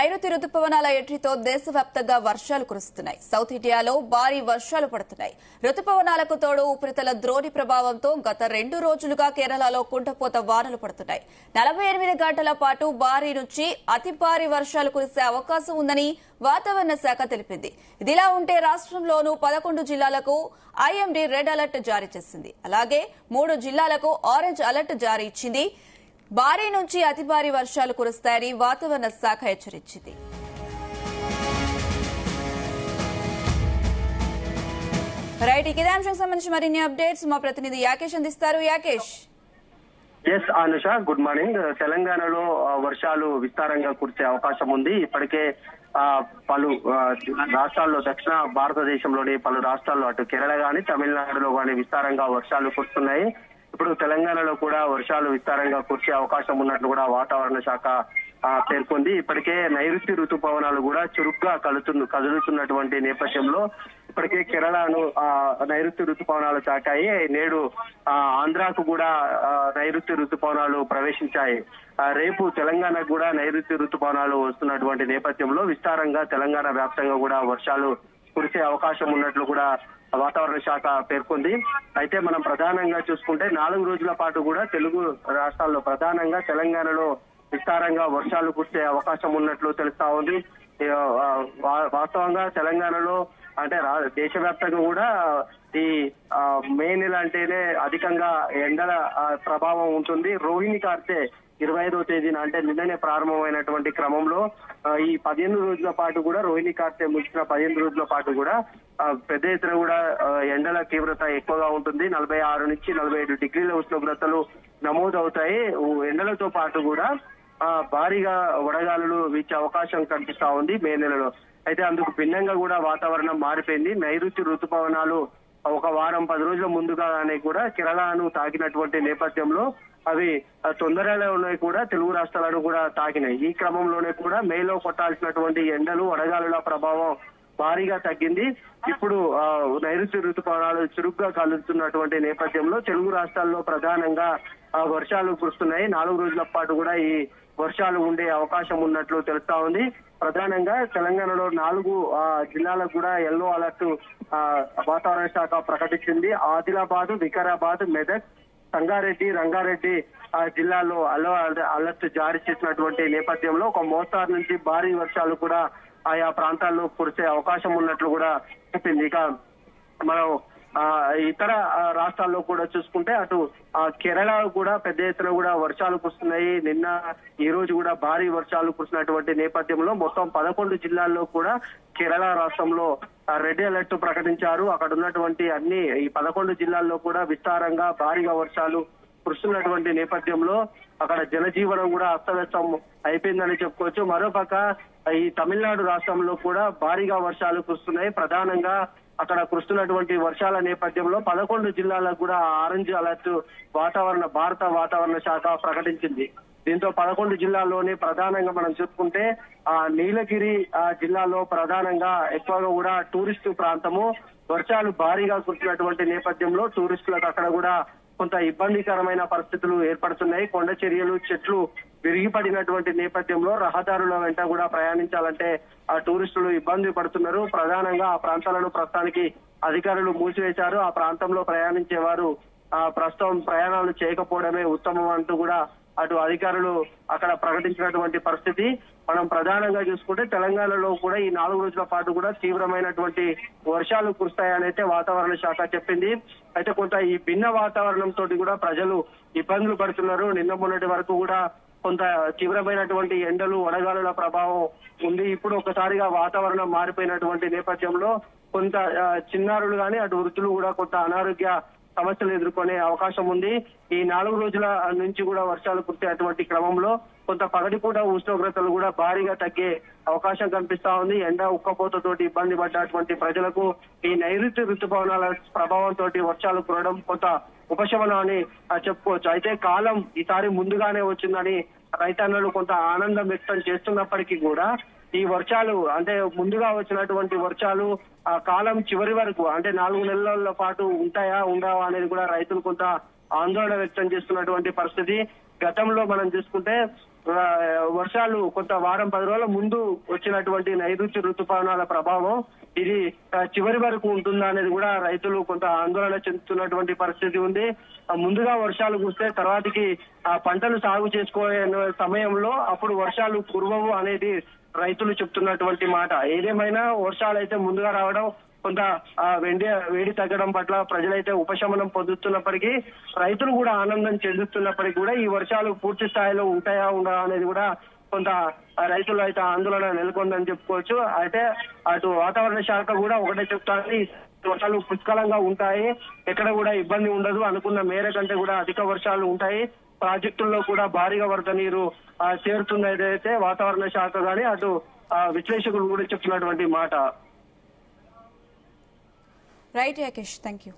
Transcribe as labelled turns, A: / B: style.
A: నైరుతి రుతుపవనాల ఎంట్రీతో దేశవ్యాప్తంగా వర్షాలు కురుస్తున్నాయి. సౌత్ ఇండియాలో భారీ వర్షాలు పడుతున్నాయి. రుతుపవనాలకు తోడు ఉపరితల ద్రోణి ప్రభావంతో గత 2 రోజులుగా కేరళలో కుంటపోత వానలు పడుతున్నాయి. 48 గంటల పాటు భారీ నుంచి అతి భారీ వర్షాలు కురిసే అవకాశం ఉందని వాతావరణ శాఖ తెలిపింది. ఇదిలా ఉంటే రాష్ట్రంలోనూ 11 జిల్లాలకు ఐఎండీ రెడ్ అలర్ట్ జారీ చేసింది. అలాగే 3 జిల్లాలకు ఆరెంజ్ అలర్ట్ జారీ ఇచ్చింది. భారీ నుంచి అతి భారీ వర్షాలు కురుస్తాయని వాతావరణ శాఖ హెచ్చరించింది. రైట్, ఇదే అంశం సంబంధించి మరిన్ని అప్డేట్స్ మా ప్రతినిధి యాకేష్ అందిస్తారు. Yakesh.
B: Yes Anusha, good morning. తెలంగాణలో వర్షాలు విస్తారంగా కురిసే అవకాశం ఉంది. ఇప్పటికే పలు రాష్ట్రాల్లో, దక్షిణ భారతదేశంలోని పలు రాష్ట్రాల్లో, అటు కేరళ గాని తమిళనాడులో గాని విస్తారంగా వర్షాలు కురుస్తున్నాయి. ఇప్పుడు తెలంగాణలో కూడా వర్షాలు విస్తారంగా కురిసే అవకాశం ఉన్నట్లు కూడా వాతావరణ శాఖ పేర్కొంది. ఇప్పటికే నైరుతి ఋతుపవనాలు కూడా చురుగ్గా కదులుతున్నటువంటి నేపథ్యంలో ఇప్పటికే కేరళను నైరుతి ఋతుపవనాలు తాకాయి. నేడు ఆంధ్రాకు కూడా నైరుతి ఋతుపవనాలు ప్రవేశించాయి. రేపు తెలంగాణకు కూడా నైరుతి ఋతుపవనాలు వస్తున్నటువంటి నేపథ్యంలో విస్తారంగా తెలంగాణ వ్యాప్తంగా కూడా వర్షాలు కురిసే అవకాశం ఉన్నట్లు కూడా వాతావరణ శాఖ పేర్కొంది. అయితే మనం ప్రధానంగా చూసుకుంటే 4 రోజుల పాటు కూడా తెలుగు రాష్ట్రాల్లో, ప్రధానంగా తెలంగాణలో విస్తారంగా వర్షాలు కురిసే అవకాశం ఉన్నట్లు తెలుస్తా ఉంది. వాస్తవంగా తెలంగాణలో అంటే దేశవ్యాప్తంగా కూడా ఈ మే నెల అంటేనే అధికంగా ఎండల ప్రభావం ఉంటుంది. రోహిణి కార్తె 25వ తేదీన అంటే నిన్ననే ప్రారంభమైనటువంటి క్రమంలో ఈ 15 రోజుల పాటు కూడా, రోహిణి కార్తె ముగిసిన 15 రోజుల పాటు కూడా పెద్ద ఎత్తున కూడా ఎండల తీవ్రత ఎక్కువగా ఉంటుంది. 46 నుంచి 47 డిగ్రీల ఉష్ణోగ్రతలు నమోదవుతాయి. ఎండలతో పాటు కూడా భారీగా వడగాలులు వీచే అవకాశం కనిపిస్తా ఉంది మే నెలలో. అయితే అందుకు భిన్నంగా కూడా వాతావరణం మారిపోయింది. నైరుతి ఋతుపవనాలు ఒక వారం 10 రోజుల ముందుగానే కూడా కేరళను తాకినటువంటి నేపథ్యంలో అవి తొందరలోనే కూడా తెలుగు రాష్ట్రాలను కూడా తాకినాయి. ఈ క్రమంలోనే కూడా మేలో కొట్టాల్సినటువంటి ఎండలు, వడగాలుల ప్రభావం భారీగా తగ్గింది. ఇప్పుడు నైరుతి ఋతుపవనాలు చురుగ్గా కలుస్తున్నటువంటి నేపథ్యంలో తెలుగు రాష్ట్రాల్లో ప్రధానంగా వర్షాలు కురుస్తున్నాయి. 4 రోజుల పాటు కూడా ఈ వర్షాలు ఉండే అవకాశం ఉన్నట్లు తెలుస్తా ఉంది. ప్రధానంగా తెలంగాణలో 4 జిల్లాలకు కూడా ఎల్లో అలర్ట్ వాతావరణ శాఖ ప్రకటించింది. ఆదిలాబాద్, వికారాబాద్, మెదక్, సంగారెడ్డి, రంగారెడ్డి జిల్లాలో ఎల్లో అలర్ట్ జారీ చేసినటువంటి నేపథ్యంలో ఒక మోస్తారు నుంచి భారీ వర్షాలు కూడా ఆయా ప్రాంతాల్లో కురిసే అవకాశం ఉన్నట్లు కూడా చెప్పింది. ఇక మనం ఇతర రాష్ట్రాల్లో కూడా చూసుకుంటే అటు కేరళ కూడా పెద్ద ఎత్తున కూడా వర్షాలు కురుస్తున్నాయి. నిన్న ఈ రోజు కూడా భారీ వర్షాలు కురిసినటువంటి నేపథ్యంలో మొత్తం 11 జిల్లాల్లో కూడా కేరళ రాష్ట్రంలో రెడ్ అలర్ట్ ప్రకటించారు. అక్కడ ఉన్నటువంటి ఈ 11 జిల్లాల్లో కూడా విస్తారంగా భారీగా వర్షాలు కురుస్తున్నటువంటి నేపథ్యంలో అక్కడ జనజీవనం కూడా అస్తవ్యస్తం అయిపోయిందని చెప్పుకోవచ్చు. మరోపక్క ఈ తమిళనాడు రాష్ట్రంలో కూడా భారీగా వర్షాలు కురుస్తున్నాయి. ప్రధానంగా అక్కడ కురుస్తున్నటువంటి వర్షాల నేపథ్యంలో 11 జిల్లాలకు కూడా ఆరెంజ్ అలర్ట్ భారత వాతావరణ శాఖ ప్రకటించింది. దీంతో 11 జిల్లాల్లోనే ప్రధానంగా మనం చూసుకుంటే నీలగిరి జిల్లాలో ప్రధానంగా ఎక్కువగా కూడా టూరిస్టు ప్రాంతము. వర్షాలు భారీగా కురిసినటువంటి నేపథ్యంలో టూరిస్టులకు అక్కడ కూడా కొంత ఇబ్బందికరమైన పరిస్థితులు ఏర్పడుతున్నాయి. కొండ చర్యలు, చెట్లు విరిగిపడినటువంటి నేపథ్యంలో రహదారుల వెంట కూడా ప్రయాణించాలంటే ఆ టూరిస్టులు ఇబ్బంది పడుతున్నారు. ప్రధానంగా ఆ ప్రాంతాలను ప్రస్తుతానికి అధికారులు మూసివేశారు. ఆ ప్రాంతంలో ప్రయాణించే వారు ప్రస్తుతం ప్రయాణాలు చేయకపోవడమే ఉత్తమం అంటూ కూడా అటు అధికారులు అక్కడ ప్రకటించినటువంటి పరిస్థితి. మనం ప్రధానంగా చూసుకుంటే తెలంగాణలో కూడా ఈ 4 రోజుల పాటు కూడా తీవ్రమైనటువంటి వర్షాలు కురుస్తాయని అయితే వాతావరణ శాఖ చెప్పింది. అయితే కొంత ఈ భిన్న వాతావరణంతో కూడా ప్రజలు ఇబ్బందులు పడుతున్నారు. నిన్న మొన్నటి వరకు కూడా కొంత తీవ్రమైనటువంటి ఎండలు, వడగాలుల ప్రభావం ఉంది. ఇప్పుడు ఒకసారిగా వాతావరణం మారిపోయినటువంటి నేపథ్యంలో కొంత చిన్నారులు కానీ అటు వృద్ధులు కూడా కొంత అనారోగ్య సమస్యలు ఎదుర్కొనే అవకాశం ఉంది. ఈ 4 రోజుల నుంచి కూడా వర్షాలు కురిసేటువంటి క్రమంలో కొంత పగటిపూట ఉష్ణోగ్రతలు కూడా భారీగా తగ్గే అవకాశం కనిపిస్తా ఉంది. ఎండ ఉక్కపోతతోటి ఇబ్బంది పడ్డటువంటి ప్రజలకు ఈ నైరుతి ఋతుపవనాల ప్రభావంతో వర్షాలు కురవడం కొంత ఉపశమనం అని చెప్పుకోవచ్చు. అయితే కాలం ఈసారి ముందుగానే వచ్చిందని రైతన్నలు కొంత ఆనందం వ్యక్తం చేస్తున్నప్పటికీ కూడా ఈ వర్షాలు అంటే ముందుగా వచ్చినటువంటి వర్షాలు ఆ కాలం చివరి వరకు అంటే 4 నెలల పాటు ఉంటాయా ఉండవా అనేది కూడా రైతులు కొంత ఆందోళన వ్యక్తం చేస్తున్నటువంటి పరిస్థితి. గతంలో మనం చూసుకుంటే వర్షాలు కొంత వారం 10 రోజుల ముందు వచ్చినటువంటి నైరుతి ఋతుపవనాల ప్రభావం ఇది చివరి వరకు ఉంటుందా అనేది కూడా రైతులు కొంత ఆందోళన చెందుతున్నటువంటి పరిస్థితి ఉంది. ముందుగా వర్షాలు కురిస్తే తర్వాతకి పంటలు సాగు చేసుకోే సమయంలో అప్పుడు వర్షాలు కురవవు అనేది రైతులు చెప్తున్నటువంటి మాట. ఏదేమైనా వర్షాలు అయితే ముందుగా రావడం కొంత వేడి తగ్గడం పట్ల ప్రజలైతే ఉపశమనం పొందుతున్నప్పటికీ రైతులు కూడా ఆనందం చెందుతున్నప్పటికీ కూడా ఈ వర్షాలు పూర్తి స్థాయిలో ఉంటాయా ఉండవా అనేది కూడా కొంత రైతులు అయితే ఆందోళన నెలకొందని చెప్పుకోవచ్చు. అయితే అటు వాతావరణ శాఖ కూడా ఒకటే చెప్తారు, వర్షాలు పుష్కలంగా ఉంటాయి, ఎక్కడ కూడా ఇబ్బంది ఉండదు, అనుకున్న మేర కంటే కూడా అధిక వర్షాలు ఉంటాయి, ప్రాజెక్టుల్లో కూడా భారీగా వరద నీరు చేరుతున్నదైతే వాతావరణ శాఖ గాని అటు విశ్లేషకులు కూడా చెప్తున్నటువంటి మాట.
A: Right Yakesh, thank you.